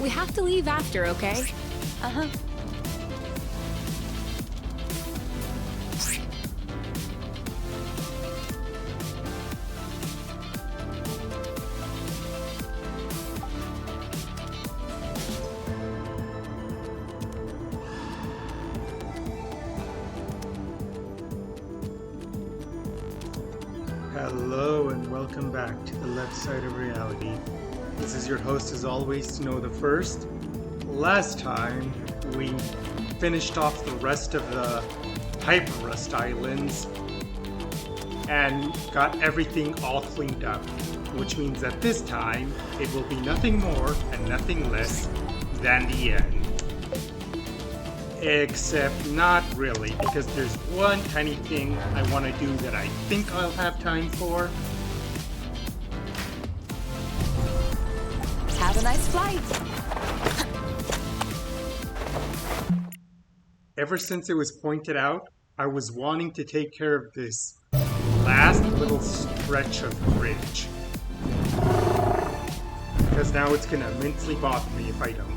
we have to leave after, okay? Uh-huh. Hello and welcome back to the left side of reality. This is your host as always, Snow the First. Last time we finished off the rest of the Hyper Rust Islands and got everything all cleaned up, which means that this time it will be nothing more and nothing less than the end. Except not really, because there's one tiny thing I want to do that I think I'll have time for. Have a nice flight. Ever since it was pointed out, I was wanting to take care of this last little stretch of bridge. Because now it's gonna immensely bother me if I don't.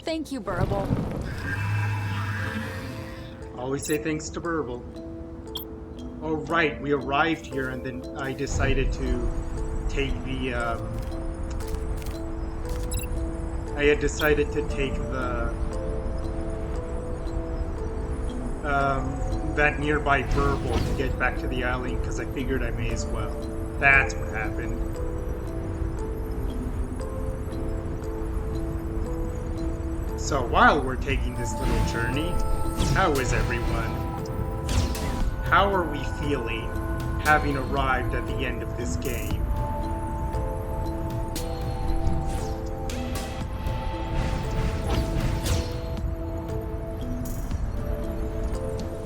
Thank you, Burble. Always say thanks to Burble. Oh right, we arrived here and then I decided to take the, I had decided to take the, that nearby Burble to get back to the island because I figured I may as well. That's what happened. So while we're taking this little journey, how is everyone? How are we feeling having arrived at the end of this game?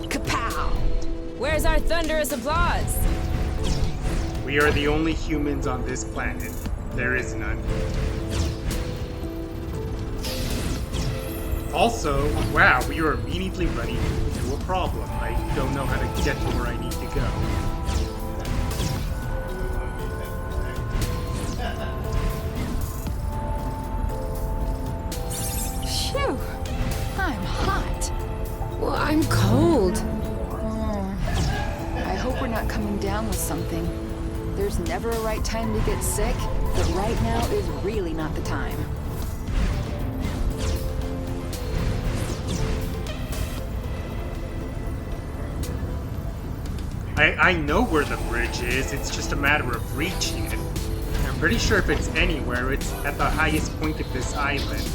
Kapow! Where's our thunderous applause? We are the only humans on this planet. There is none. Also, wow, we are immediately running into a problem. I don't know how to get to where I need to go. Phew. I'm hot. Well, I'm cold. I hope we're not coming down with something. There's never a right time to get sick, but right now is really not the time. I know where the bridge is, it's just a matter of reaching it. I'm pretty sure if it's anywhere, it's at the highest point of this island.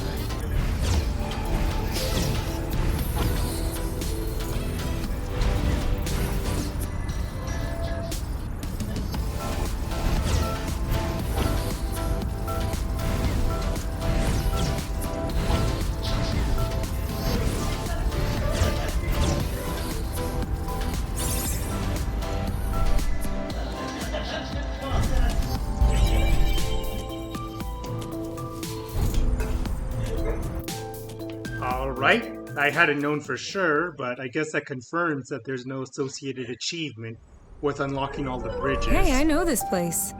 Alright, I hadn't known for sure, but I guess that confirms that there's no associated achievement with unlocking all the bridges. Hey, I know this place.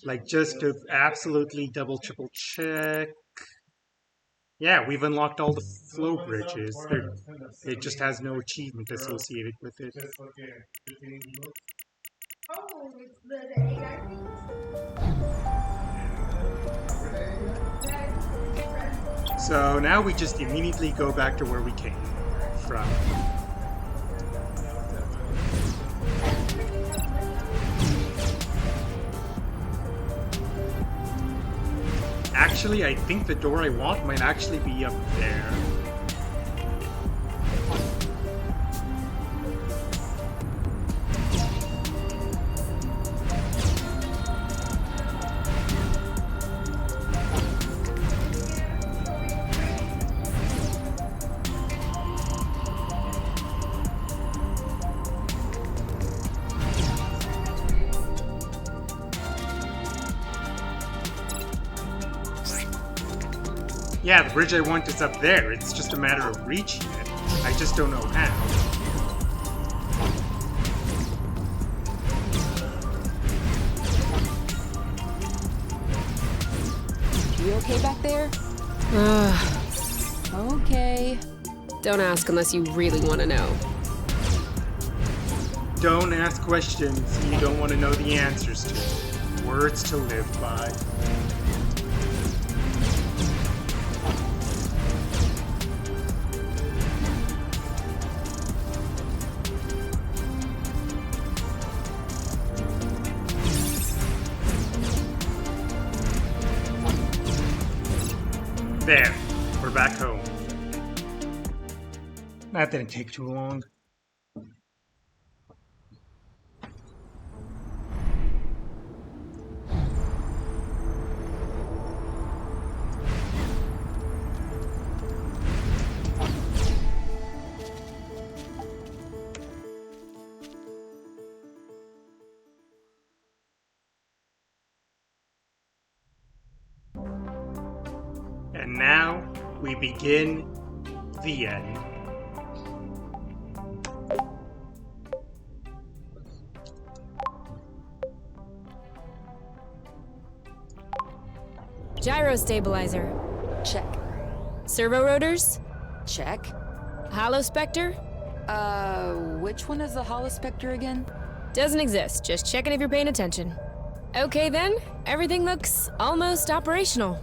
Like, just to absolutely double triple check. Yeah, we've unlocked all the flow bridges. It just has no achievement associated with it. Oh, it's the 8 So now we just immediately go back to where we came from. Actually, I think the door I want might actually be up there. Yeah, the bridge I want is up there. It's just a matter of reaching it. I just don't know how. You okay back there? Okay. Don't ask unless you really want to know. Don't ask questions you don't want to know the answers to. Words to live by. There, we're back home. That didn't take too long. And now we begin the end. Gyro stabilizer. Check. Servo rotors. Check. Holospector. Which one is the Holospector again? Doesn't exist. Just checking if you're paying attention. Okay then. Everything looks almost operational.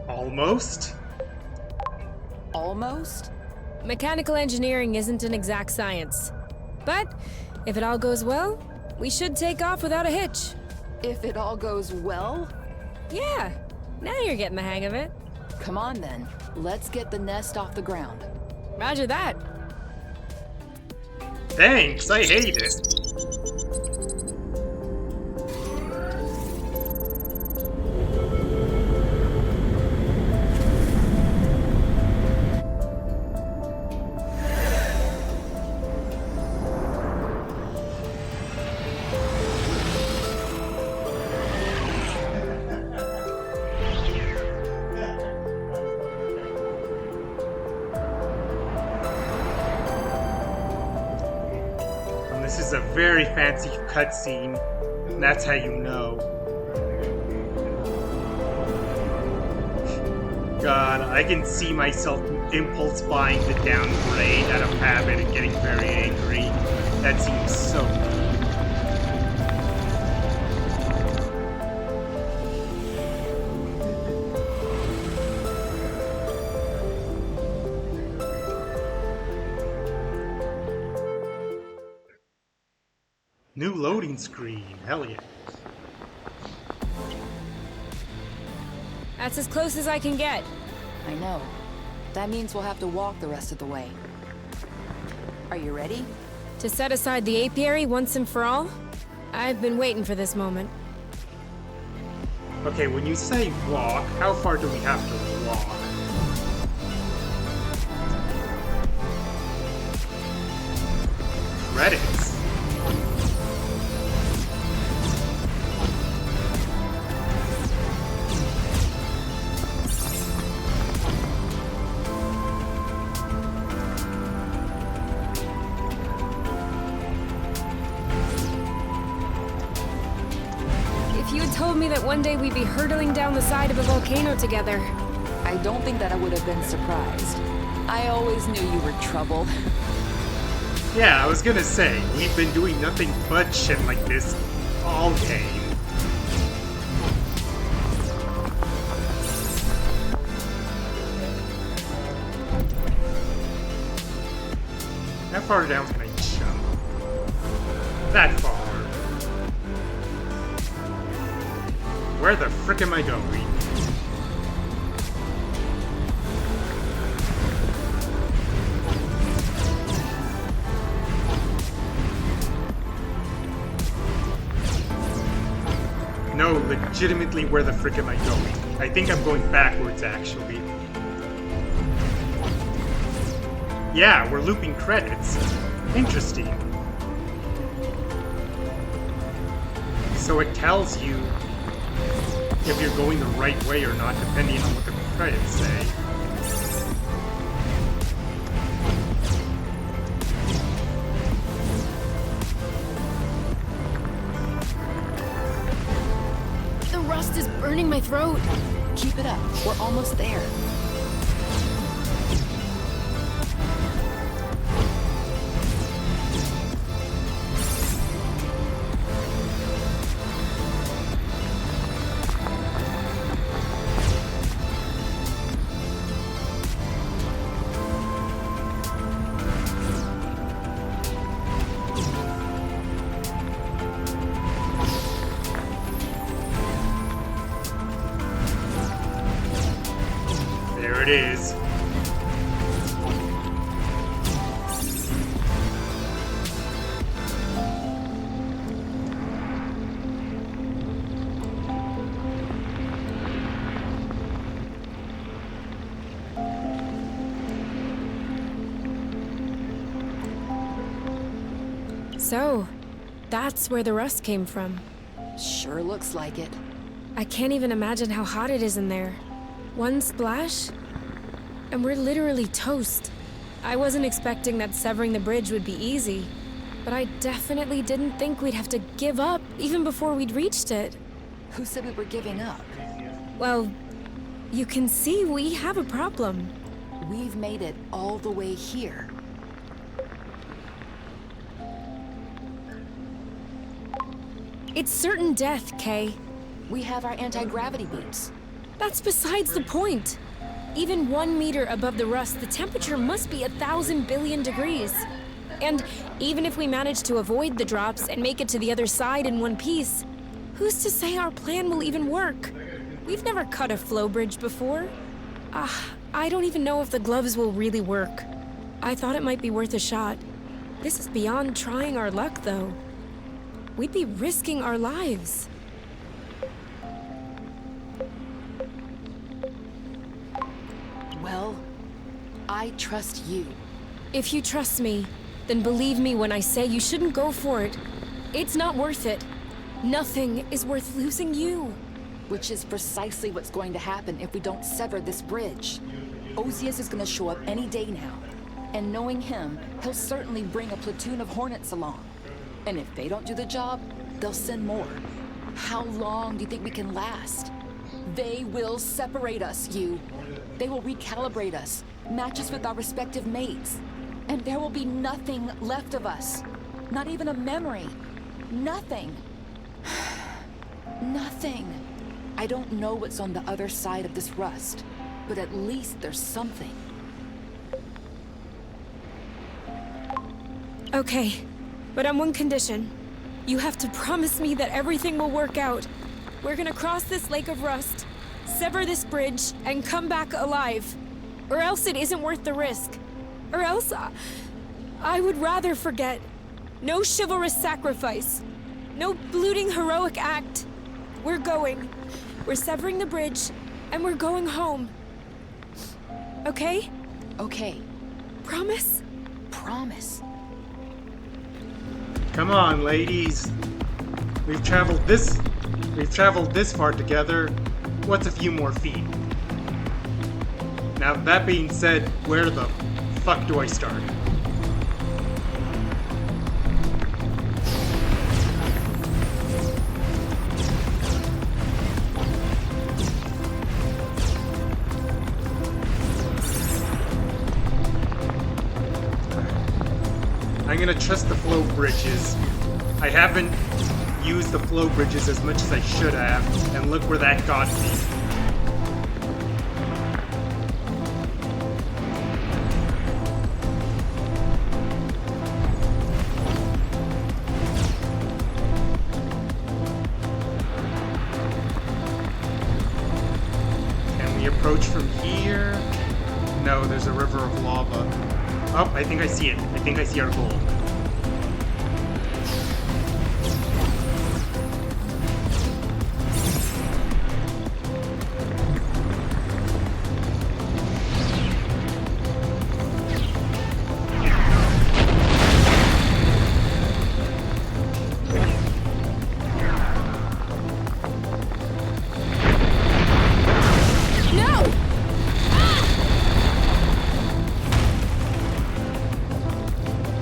Almost? Almost? Mechanical engineering isn't an exact science. But if it all goes well, we should take off without a hitch. If it all goes well? Yeah. Now you're getting the hang of it. Come on then. Let's get the nest off the ground. Roger that. Thanks, I hate it. This is a very fancy cutscene. That's how you know. God, I can see myself impulse buying the downgrade out of habit and getting very angry. That seems so mean. New loading screen, hell yeah. That's as close as I can get. I know. That means we'll have to walk the rest of the way. Are you ready? To set aside the apiary once and for all? I've been waiting for this moment. Okay, when you say walk, how far do we have to walk? Credits. If you had told me that one day we'd be hurtling down the side of a volcano together. I don't think that I would have been surprised. I always knew you were trouble. Yeah, I was gonna say, we've been doing nothing but shit like this all game. How far down can I jump? That far. Where the frick am I going? No, legitimately, where the frick am I going? I think I'm going backwards, actually. Yeah, we're looping credits. Interesting. So it tells you if you're going the right way or not, depending on what the credits say. burning my throat. Keep it up. We're almost there. There it is. So, that's where the rust came from. Sure looks like it. I can't even imagine how hot it is in there. One splash, and we're literally toast. I wasn't expecting that severing the bridge would be easy, but I definitely didn't think we'd have to give up even before we'd reached it. Who said we were giving up? Well, you can see we have a problem. We've made it all the way here. It's certain death, Kay. We have our anti-gravity boots. That's besides the point. Even 1 meter above the rust, the temperature must be 1,000 billion degrees. And even if we manage to avoid the drops and make it to the other side in one piece, who's to say our plan will even work? We've never cut a flow bridge before. I don't even know if the gloves will really work. I thought it might be worth a shot. This is beyond trying our luck, though. We'd be risking our lives. Well, I trust you. If you trust me, then believe me when I say you shouldn't go for it. It's not worth it. Nothing is worth losing you. Which is precisely what's going to happen if we don't sever this bridge. Osius is going to show up any day now. And knowing him, he'll certainly bring a platoon of Hornets along. And if they don't do the job, they'll send more. How long do you think we can last? They will separate us, you. They will recalibrate us, match us with our respective mates. And there will be nothing left of us. Not even a memory. Nothing. Nothing. I don't know what's on the other side of this rust, but at least there's something. Okay, but on one condition. You have to promise me that everything will work out. We're gonna cross this lake of rust, sever this bridge, and come back alive. Or else it isn't worth the risk. Or else I would rather forget. No chivalrous sacrifice. No blooding heroic act. We're going. We're severing the bridge, and we're going home. Okay? Okay. Promise? Promise. Come on, ladies. We've traveled this far together. What's a few more feet? Now, that being said, where the fuck do I start? I'm gonna trust the flow bridges. I haven't used the flow bridges as much as I should have, and look where that got me. Can we approach from here? No, there's a river of lava. Oh, I think I see it. I think I see our goal.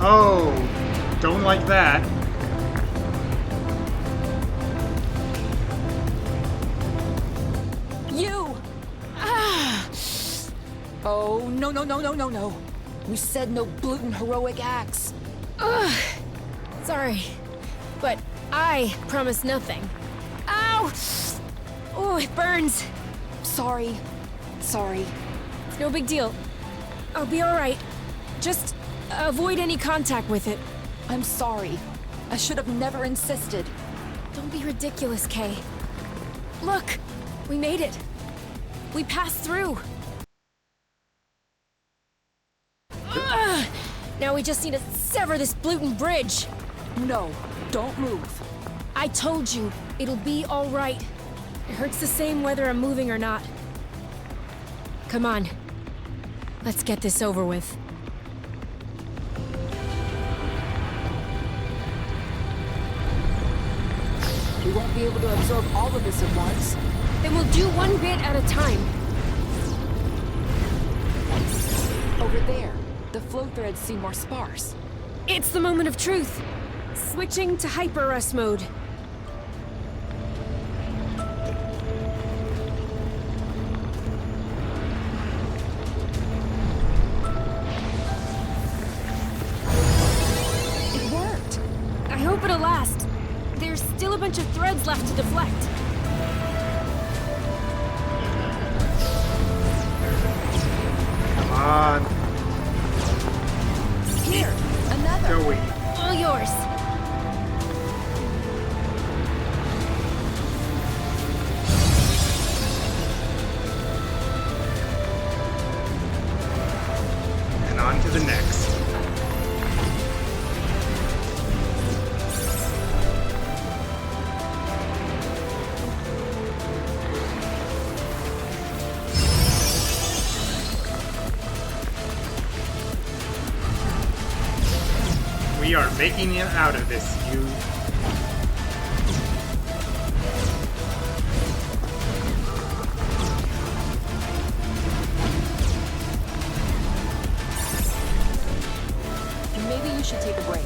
Oh, don't like that. Oh, no, no, no, no, no, no. You said no gluten heroic acts. Ugh. Sorry. But I promise nothing. Ow! Oh, it burns. Sorry. Sorry. It's no big deal. I'll be alright. Just avoid any contact with it. I'm sorry. I should have never insisted. Don't be ridiculous, Kay. Look! We made it. We passed through. Ugh. Now we just need to sever this Bluton bridge. No, don't move. I told you, it'll be alright. It hurts the same whether I'm moving or not. Come on. Let's get this over with. We won't be able to absorb all of this at once. Then we'll do one bit at a time. Over there, the flow threads seem more sparse. It's the moment of truth. Switching to hyper-rust mode. It worked. I hope it'll last. There's still a bunch of threads left to deflect. Come on. Here, another. Joey. All yours. And on to the next. We are making it out of this, you. Maybe you should take a break.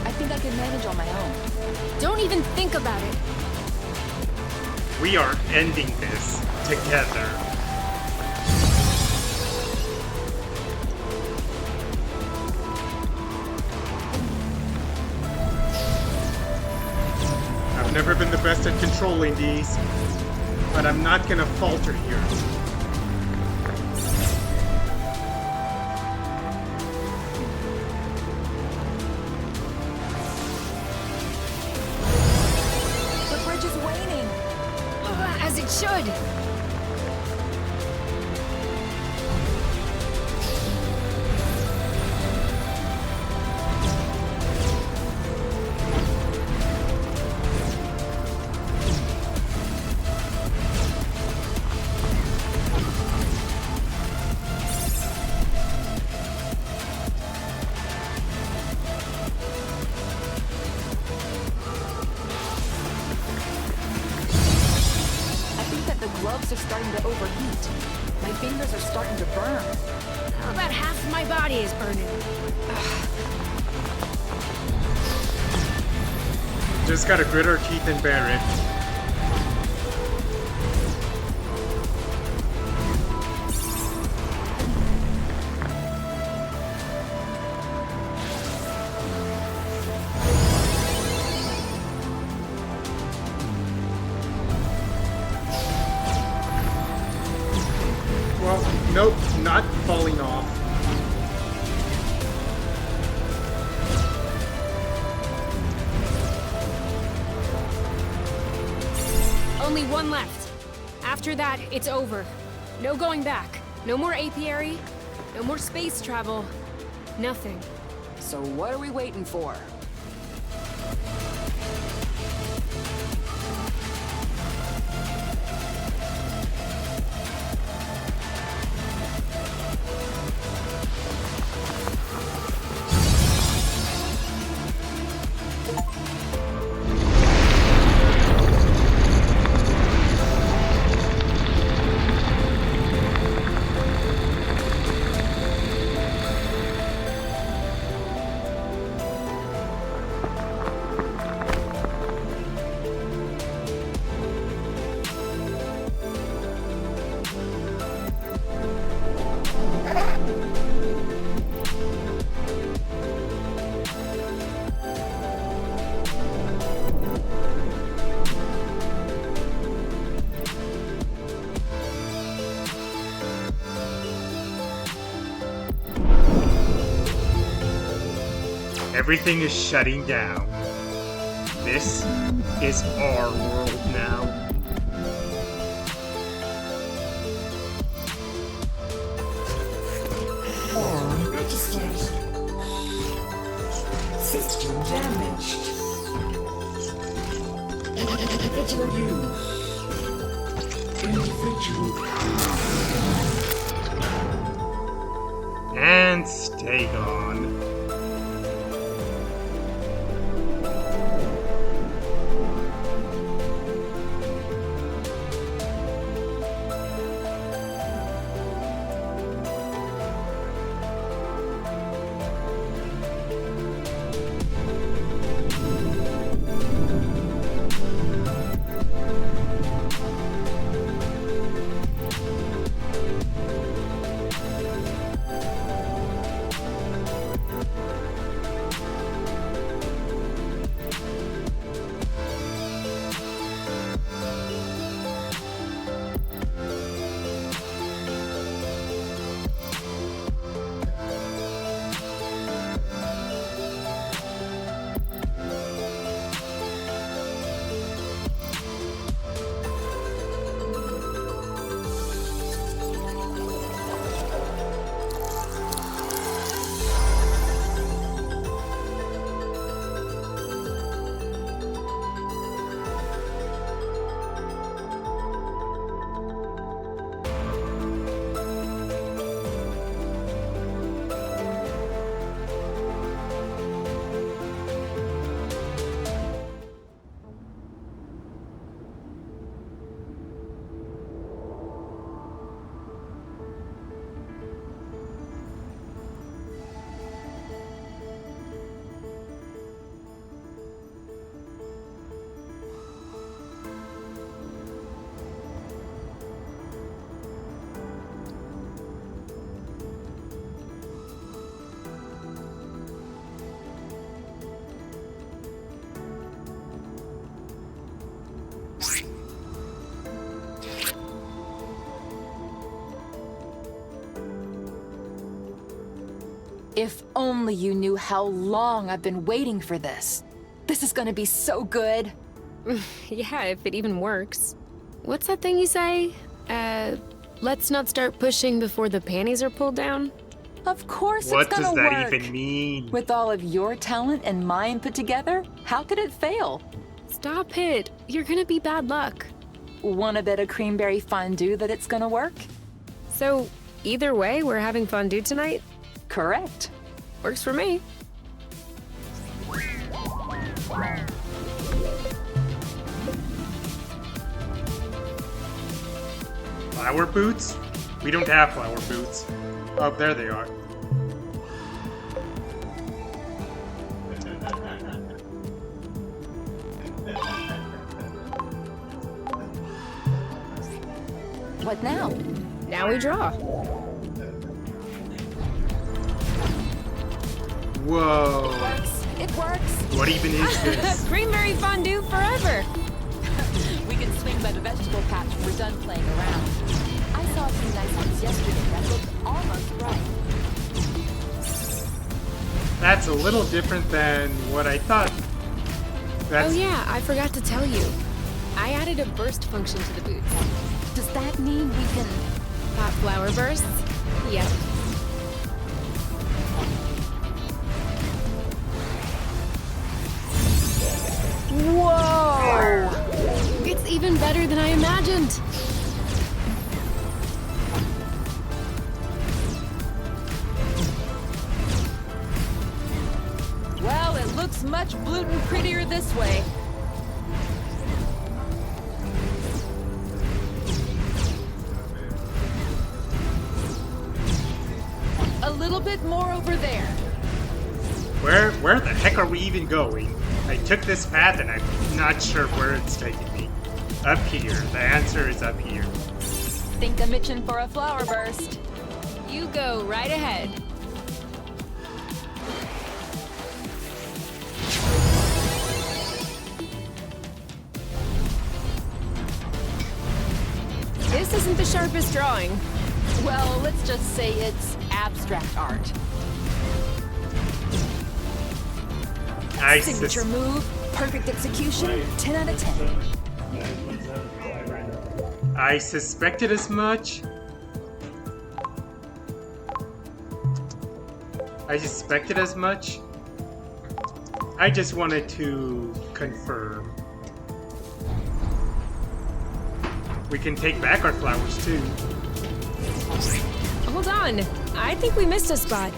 I think I can manage on my own. Don't even think about it. We are ending this together. I've never been the best at controlling these, but I'm not gonna falter here. The bridge is waning. As it should. I think that the gloves are starting to overheat. My fingers are starting to burn. About half of my body is burning. Just gotta grit our teeth and bear it. Well, nope, not falling off. Only one left. After that, it's over. No going back. No more apiary. No more space travel. Nothing. So what are we waiting for? Everything is shutting down. This is our world now. Form registered. System damaged. Individual use. Individual. And stay gone. If only you knew how long I've been waiting for this. This is gonna be so good. Yeah, if it even works. What's that thing you say? Let's not start pushing before the panties are pulled down? Of course What it's gonna does that work. even mean? With all of your talent and mine put together, how could it fail? Stop it. You're gonna be bad luck. Want a bit of creamberry fondue that it's gonna work? So, either way, we're having fondue tonight? Correct. Works for me. Flower boots? We don't have flower boots. Oh, there they are. What now? Now we draw. Whoa. It works. What even is this? Creamery fondue forever! We can swing by the vegetable patch when we're done playing around. I saw some nice ones yesterday that looked almost right. That's a little different than what I thought. That's Oh yeah, I forgot to tell you. I added a burst function to the boots. Does that mean we can... Hot flower bursts? Yep. Whoa! It's even better than I imagined. Well, it looks much blootin' prettier this way. A little bit more over there. where the heck are we even going? I took this path and I'm not sure where it's taking me. Up here. The answer is up here. Think I'm itching for a flower burst. You go right ahead. This isn't the sharpest drawing. Well, let's just say it's abstract art. I Signature move, perfect execution, 10 out of 10. I suspected as much. I suspected as much. I just wanted to confirm. We can take back our flowers too. Hold on. I think we missed a spot.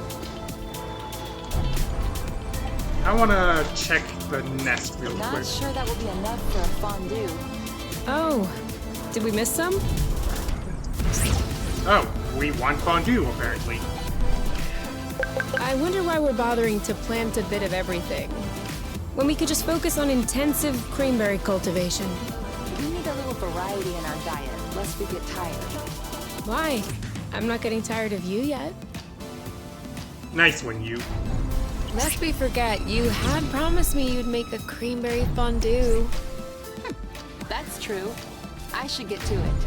I want to check the nest real Not quick. sure that will be enough for a fondue. Oh, did we miss some? Oh, we want fondue apparently. I wonder why we're bothering to plant a bit of everything, when we could just focus on intensive creamberry cultivation. We need a little variety in our diet, lest we get tired. Why? I'm not getting tired of you yet. Nice one, you. Lest we forget, you had promised me you'd make a creamberry fondue. That's true. I should get to it.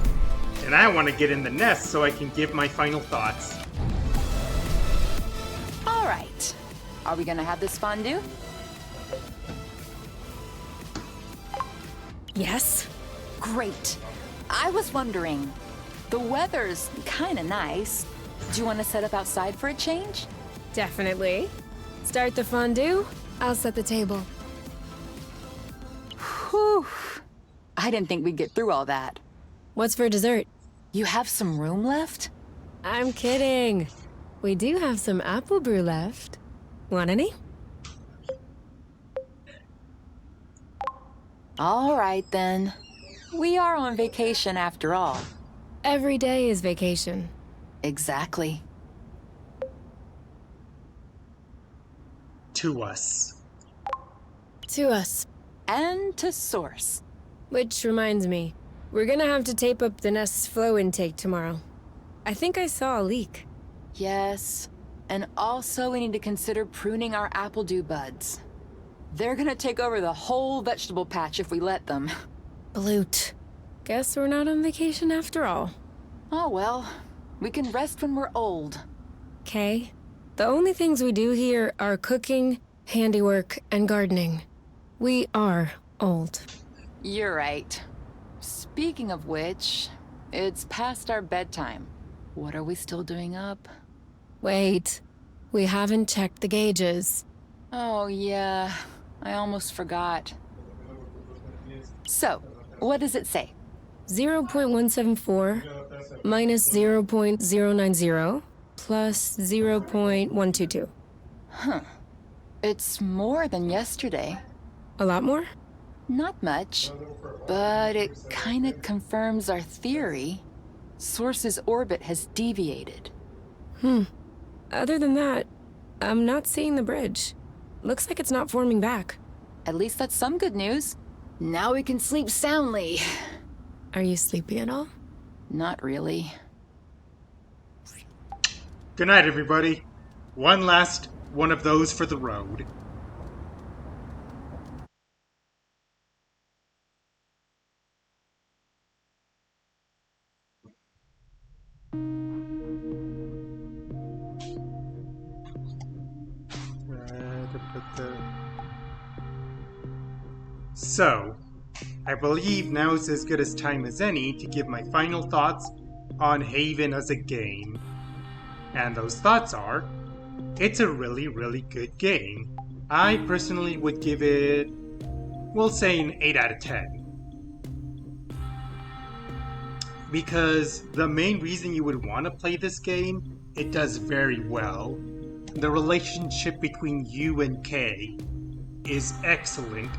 And I want to get in the nest so I can give my final thoughts. All right. Are we gonna have this fondue? Yes? Great. I was wondering, the weather's kinda nice. Do you want to set up outside for a change? Definitely. Start the fondue, I'll set the table. Whew. I didn't think we'd get through all that. What's for dessert? You have some room left? I'm kidding. We do have some apple brew left. Want any? All right then. We are on vacation after all. Every day is vacation. Exactly. To us. To us. And to Source. Which reminds me, we're gonna have to tape up the nest's flow intake tomorrow. I think I saw a leak. Yes. And also we need to consider pruning our apple dew buds. They're gonna take over the whole vegetable patch if we let them. Bloot. Guess we're not on vacation after all. Oh well. We can rest when we're old. Okay. The only things we do here are cooking, handiwork, and gardening. We are old. You're right. Speaking of which, it's past our bedtime. What are we still doing up? Wait. We haven't checked the gauges. Oh yeah, I almost forgot. So, what does it say? 0.174 minus 0.090 plus 0.122. It's more than yesterday. A lot more? Not much, but it kinda confirms our theory. Source's orbit has deviated. Other than that, I'm not seeing the bridge. Looks like it's not forming back. At least that's some good news. Now we can sleep soundly. Are you sleepy at all? Not really. Good night, everybody. One last one of those for the road. So, I believe now's as good a time as any to give my final thoughts on Haven as a game. And those thoughts are, it's a really, really good game. I personally would give it, we'll say an 8 out of 10. Because the main reason you would want to play this game, it does very well. The relationship between you and Kay is excellent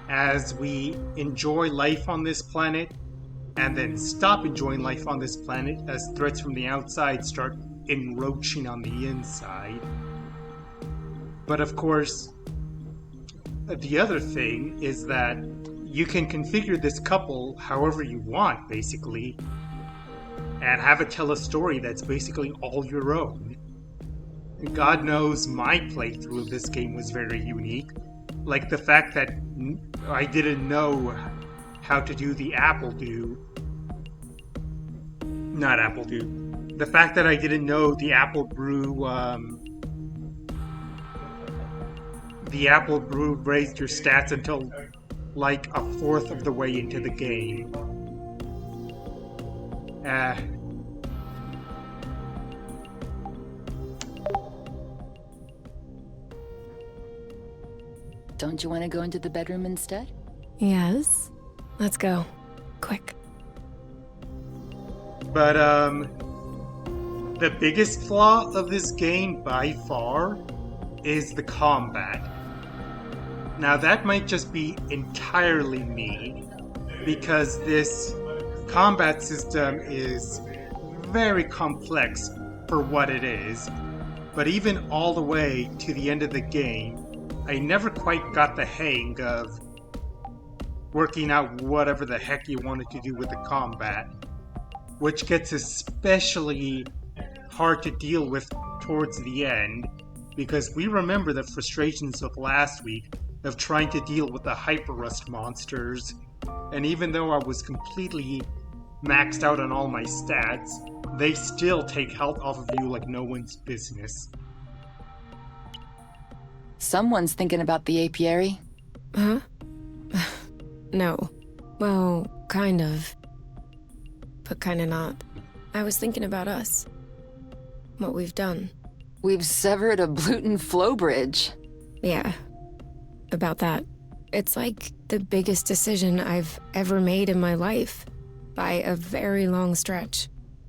as we enjoy life on this planet and then stop enjoying life on this planet as threats from the outside start encroaching on the inside. But of course, the other thing is that you can configure this couple however you want, basically, and have it tell a story that's basically all your own. God knows my playthrough of this game was very unique. Like the fact that I didn't know how to do the apple dew. Not apple dew. The fact that I didn't know the apple brew, the apple brood raised your stats until like a fourth of the way into the game. Don't you want to go into the bedroom instead? Yes. Let's go. Quick. But, the biggest flaw of this game by far is the combat. Now that might just be entirely me, because this combat system is very complex for what it is, but even all the way to the end of the game, I never quite got the hang of working out whatever the heck you wanted to do with the combat, which gets especially hard to deal with towards the end, because we remember the frustrations of last week of trying to deal with the Hyperrust monsters, and even though I was completely maxed out on all my stats, they still take health off of you like no one's business. Someone's thinking about the apiary. Huh? No. Well, kind of. But kind of not. I was thinking about us. What we've done. We've severed a Bluton flow bridge. Yeah. About that. It's like the biggest decision I've ever made in my life. By a very long stretch.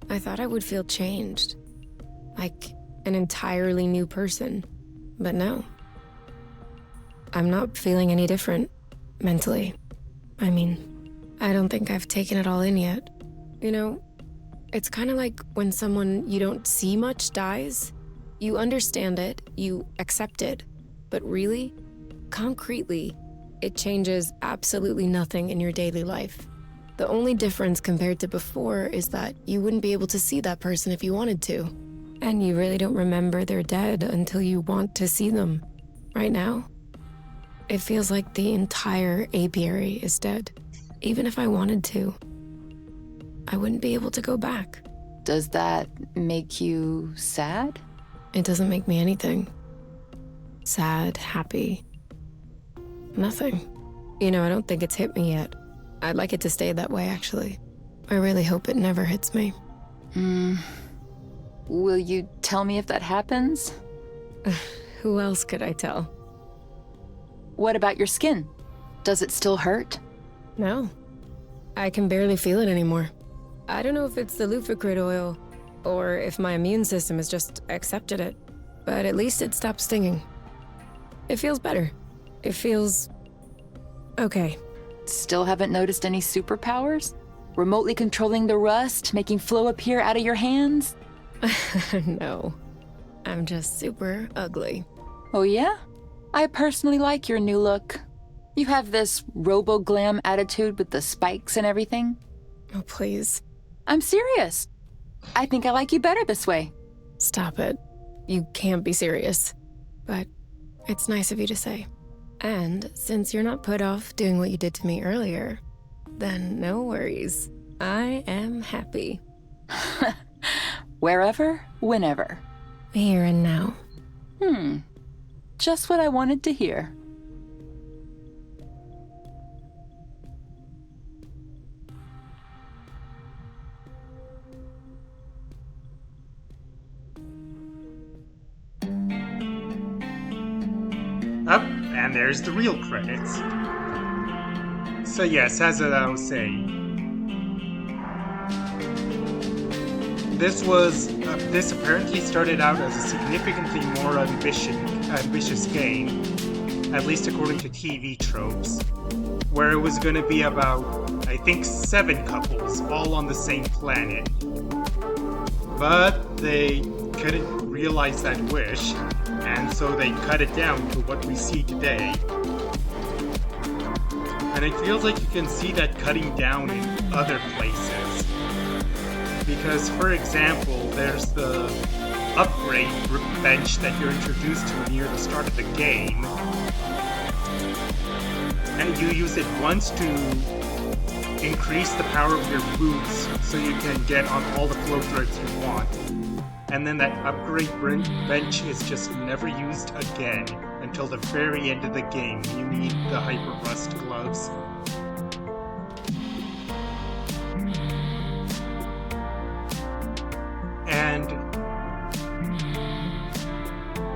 I thought I would feel changed. Like an entirely new person. But no. I'm not feeling any different. Mentally. I mean, I don't think I've taken it all in yet. You know, it's kind of like when someone you don't see much dies. You understand it, you accept it. But really, concretely, it changes absolutely nothing in your daily life. The only difference compared to before is that you wouldn't be able to see that person if you wanted to. And you really don't remember they're dead until you want to see them. Right now, it feels like the entire apiary is dead. Even if I wanted to, I wouldn't be able to go back. Does that make you sad? It doesn't make me anything. Sad, happy. Nothing. You know, I don't think it's hit me yet. I'd like it to stay that way, actually. I really hope it never hits me. Will you tell me if that happens? Who else could I tell? What about your skin? Does it still hurt? No. I can barely feel it anymore. I don't know if it's the Lufacrid oil, or if my immune system has just accepted it, but at least it stopped stinging. It feels better. It feels... okay. Still haven't noticed any superpowers? Remotely controlling the rust, making flow appear out of your hands? No. I'm just super ugly. Oh yeah? I personally like your new look. You have this robo-glam attitude with the spikes and everything. Oh, please. I'm serious. I think I like you better this way. Stop it. You can't be serious. But it's nice of you to say. And since you're not put off doing what you did to me earlier, then no worries. I am happy. Wherever, whenever. Here and now. Just what I wanted to hear. Up, and there's the real credits. So yes, as I was saying, this apparently started out as a significantly more ambitious game, at least according to TV tropes, where it was going to be about, I think, 7 couples, all on the same planet. But they couldn't realize that wish, and so they cut it down to what we see today. And it feels like you can see that cutting down in other places. Because, for example, there's the upgrade bench that you're introduced to near the start of the game. And you use it once to increase the power of your boots so you can get on all the flow threads you want. And then that upgrade bench is just never used again until the very end of the game when you need the Hyper Rust gloves.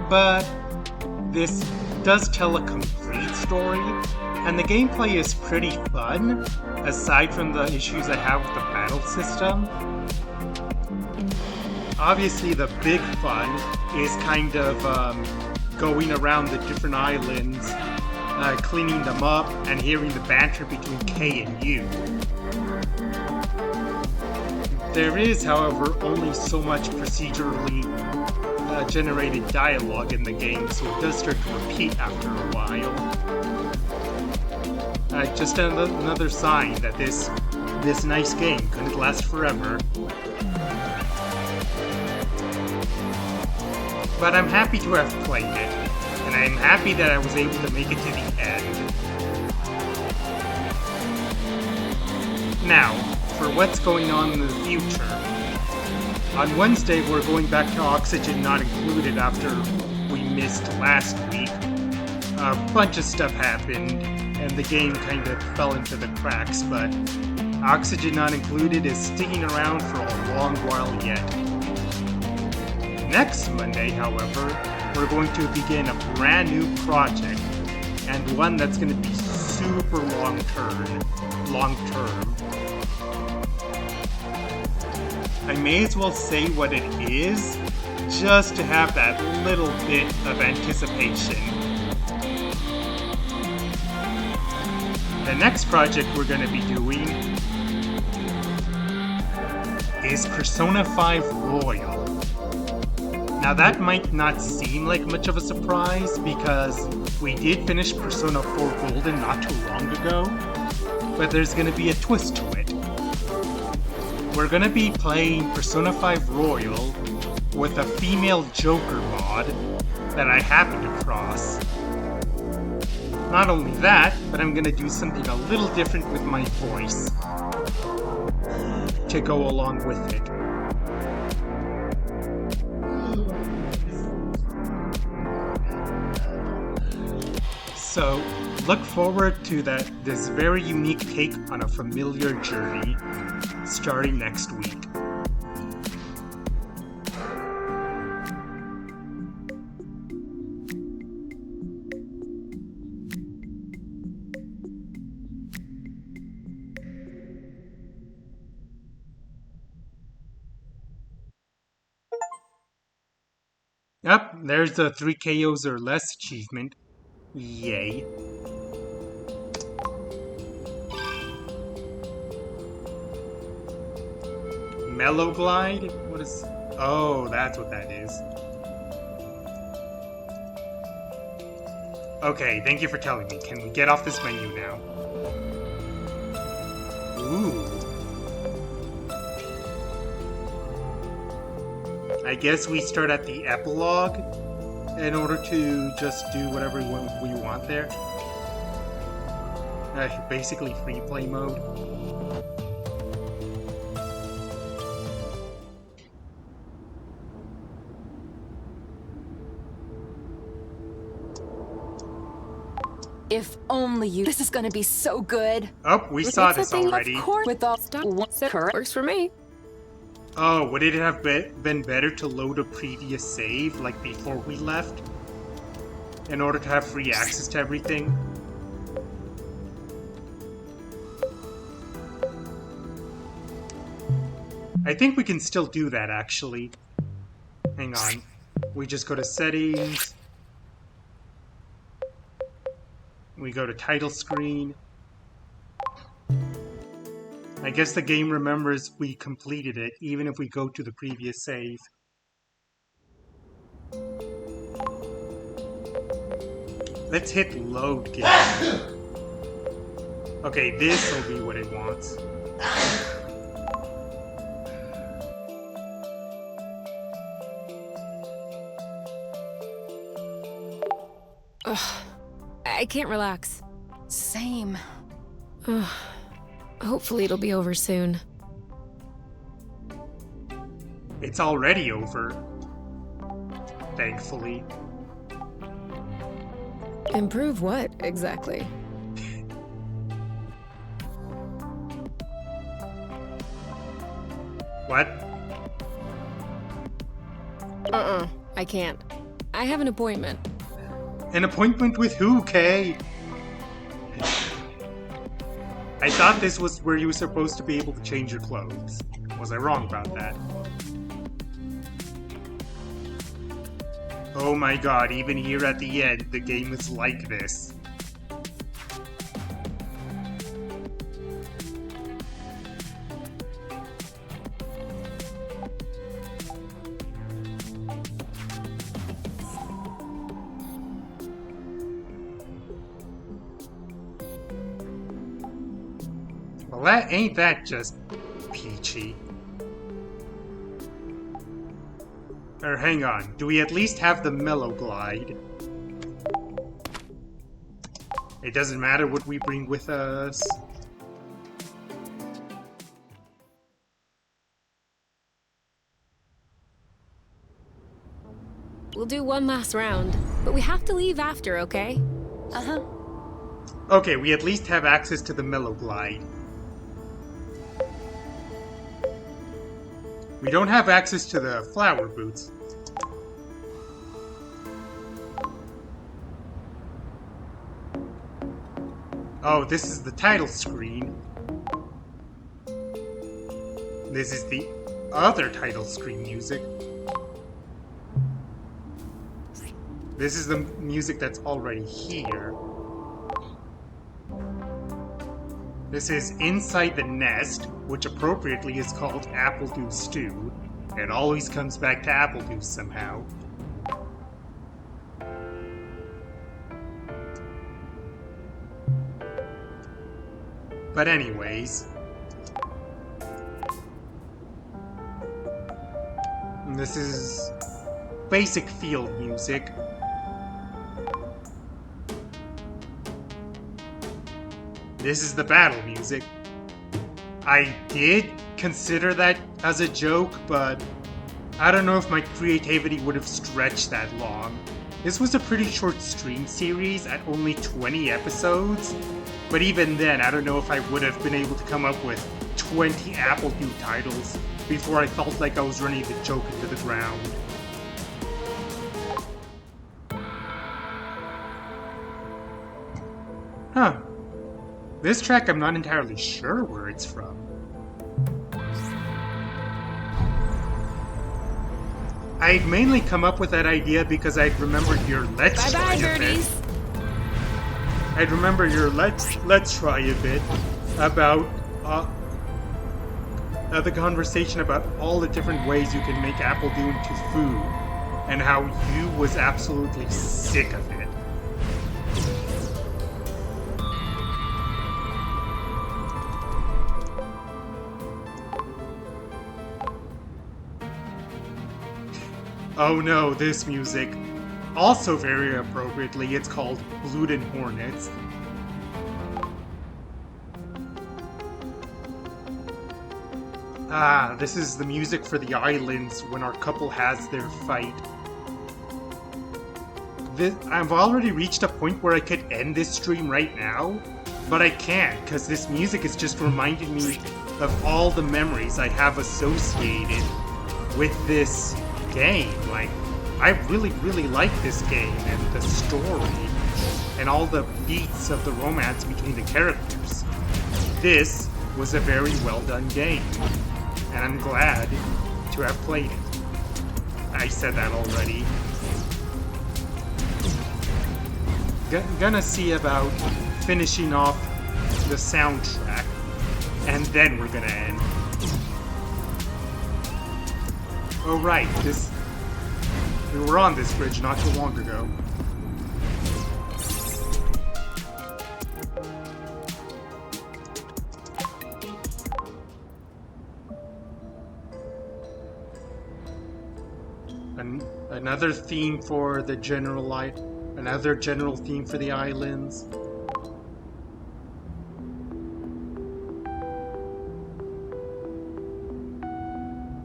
But this does tell a complete story, and the gameplay is pretty fun, aside from the issues I have with the battle system. Obviously, the big fun is kind of going around the different islands, cleaning them up, and hearing the banter between Kay and you. There is, however, only so much procedurally generated dialogue in the game, so it does start to repeat after a while. Just another sign that this nice game couldn't last forever. But I'm happy to have played it, and I'm happy that I was able to make it to the end. Now, for what's going on in the future. On Wednesday, we're going back to Oxygen Not Included after we missed last week. A bunch of stuff happened, and the game kind of fell into the cracks, but Oxygen Not Included is sticking around for a long while yet. Next Monday, however, we're going to begin a brand new project, and one that's going to be super long-term. I may as well say what it is, just to have that little bit of anticipation. The next project we're going to be doing is Persona 5 Royal. Now that might not seem like much of a surprise, because we did finish Persona 4 Golden not too long ago, but there's going to be a twist to it. We're going to be playing Persona 5 Royal with a female Joker mod that I happened to cross. Not only that, but I'm going to do something a little different with my voice to go along with it. So, look forward to this very unique take on a familiar journey, starting next week. Yep, there's the 3 KOs or less achievement. Yay. Mellow Glide? What is... Oh, that's what that is. Okay, thank you for telling me. Can we get off this menu now? Ooh. I guess we start at the epilogue in order to just do whatever we want there. Basically free play mode. If only you... This is gonna be so good. Oh, we saw this already. Of course, with all... Works for me. Oh, would it have been better to load a previous save, like before we left? In order to have free access to everything? I think we can still do that, actually. Hang on. We just go to Settings. We go to Title Screen. I guess the game remembers we completed it, even if we go to the previous save. Let's hit load game. Okay, this will be what it wants. Ugh, I can't relax. Same. Ugh. Hopefully it'll be over soon. It's already over. Thankfully. Improve what, exactly? What? I can't. I have an appointment. An appointment with who, Kay? I thought this was where you were supposed to be able to change your clothes. Was I wrong about that? Oh my god, even here at the end, the game is like this. Well, ain't that just peachy? Or hang on, do we at least have the Mellow Glide? It doesn't matter what we bring with us. We'll do one last round, but we have to leave after, okay? Uh-huh. Okay, we at least have access to the Mellow Glide. We don't have access to the flower boots. Oh, this is the title screen. This is the other title screen music. This is the music that's already here. This is Inside the Nest, which appropriately is called Apple Dew Stew. It always comes back to Apple Dew somehow. But anyways... this is basic field music. This is the battle music. I did consider that as a joke, but I don't know if my creativity would have stretched that long. This was a pretty short stream series at only 20 episodes, but even then, I don't know if I would have been able to come up with 20 Apple Dew titles before I felt like I was running the joke into the ground. Huh. This track, I'm not entirely sure where it's from. I'd mainly come up with that idea because I'd remembered your Let's Try a bit. I'd remember your Let's Try a bit about the conversation about all the different ways you can make Apple Dew into food, and how you was absolutely sick of it. Oh no, this music. Also very appropriately, it's called Blood and Hornets. Ah, this is the music for the islands when our couple has their fight. I've already reached a point where I could end this stream right now, but I can't, because this music is just reminding me of all the memories I have associated with this game. Like, I really like this game and the story and all the beats of the romance between the characters. This was a very well done game, and I'm glad to have played it. I said that already. Gonna see about finishing off the soundtrack, and then we're gonna end. Oh right, we were on this bridge not too long ago. Another theme for the another general theme for the islands.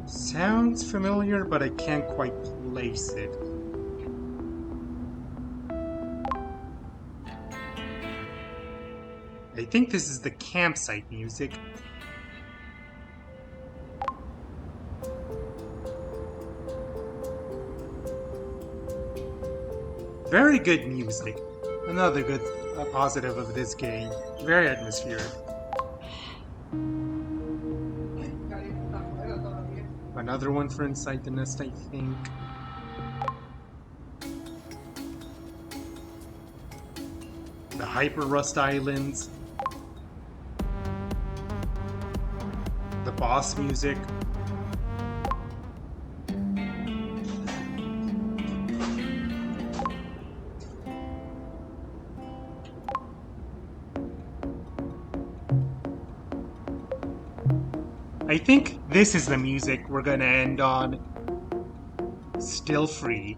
Sounds familiar, but I can't quite place it. I think this is the campsite music. Very good music. Another good positive of this game. Very atmospheric. Another one for Inside the Nest, I think. The Hyper Rust Islands. The boss music. I think this is the music we're gonna end on. Still free.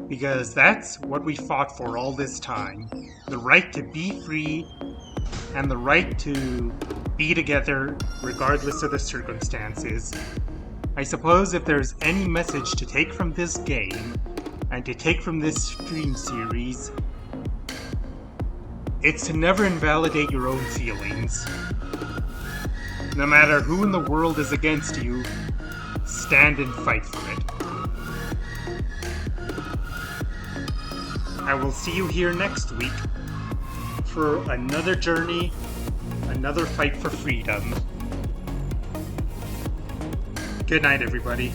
Because that's what we fought for all this time. The right to be free, and the right to be together regardless of the circumstances. I suppose if there's any message to take from this game, and to take from this stream series, it's to never invalidate your own feelings. No matter who in the world is against you, stand and fight for it. I will see you here next week for another journey, another fight for freedom. Good night, everybody.